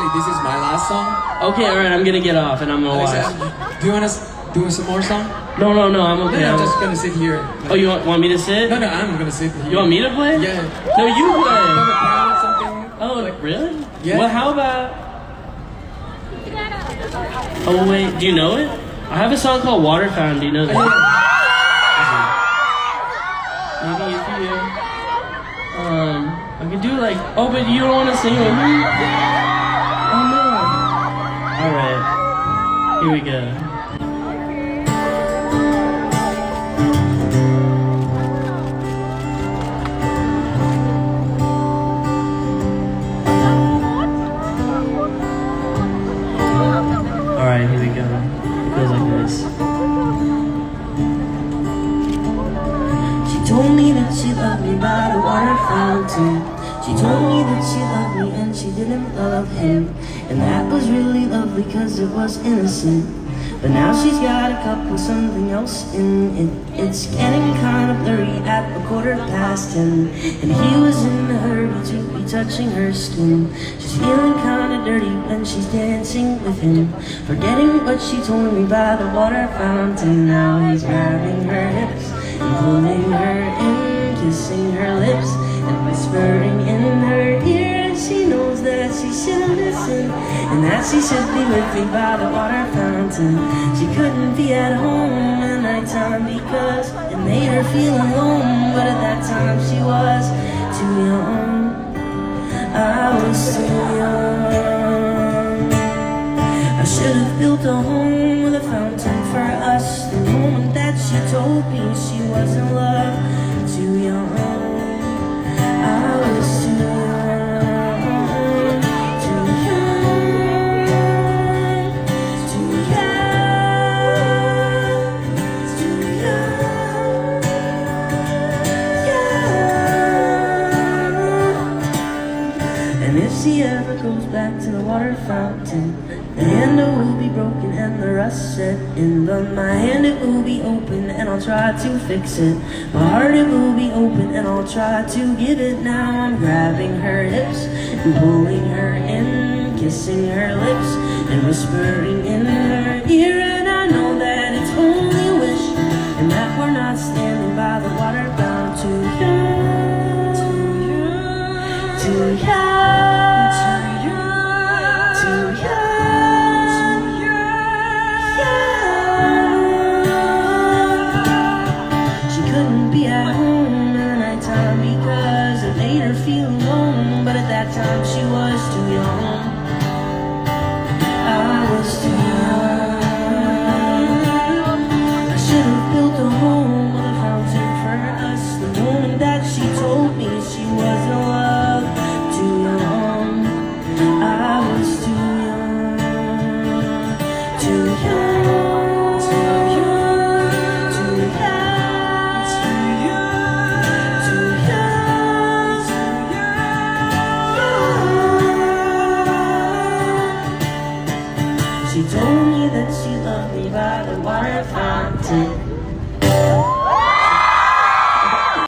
Actually, this is my last song. Okay, alright, I'm gonna get off and I'm gonna watch. Do you want to do some more song? No, I'm okay. No, I'm just gonna sit here. Oh, you want me to sit? No, I'm gonna sit here. You want me to play? Yeah. No, you play. Have a crowd or something? Oh, like, really? Yeah. Well, how about... Oh, wait, do you know it? I have a song called Water Fountain, do you know that? Maybe if you... I can do like... Oh, but you don't want to sing with me? Oh, no. Alright. Here we go. Alright, here we go. It goes like this. She told me that she loved me by the water fountain. She told me that she loved me and she didn't love him. And that was really lovely cause it was innocent. But now she's got a cup with something else in it. It's getting kind of blurry at 10:15. And he was in a hurry to be touching her skin. She's feeling kind of dirty when she's dancing with him, forgetting what she told me by the water fountain. Now he's grabbing her hips and pulling her in, kissing her lips and whispering in her ear. And she knows that she should listen and that she should be with me by the water fountain. She couldn't be at home at nighttime because it made her feel alone. But at that time she was too young. I was too young. I should have built a home with a fountain for us. The moment that she told me she was in love, too young. I was too young. And if she ever goes back to the water fountain, the handle will be broken and the rust set in. But my hand, it will be open and I'll try to fix it. My heart, it will be open and I'll try to give it. Now I'm grabbing her hips and pulling her in, kissing her lips and whispering in her ear. And I know that it's only a wish and that we're not standing by the water fountain. Too young, too young. Feel alone, but at that time she was too young. I was too young. I should have built a home with a fountain for us. The moment that she told me she was in love, too young. I was too young, too young. She told me that she loved me by the water fountain.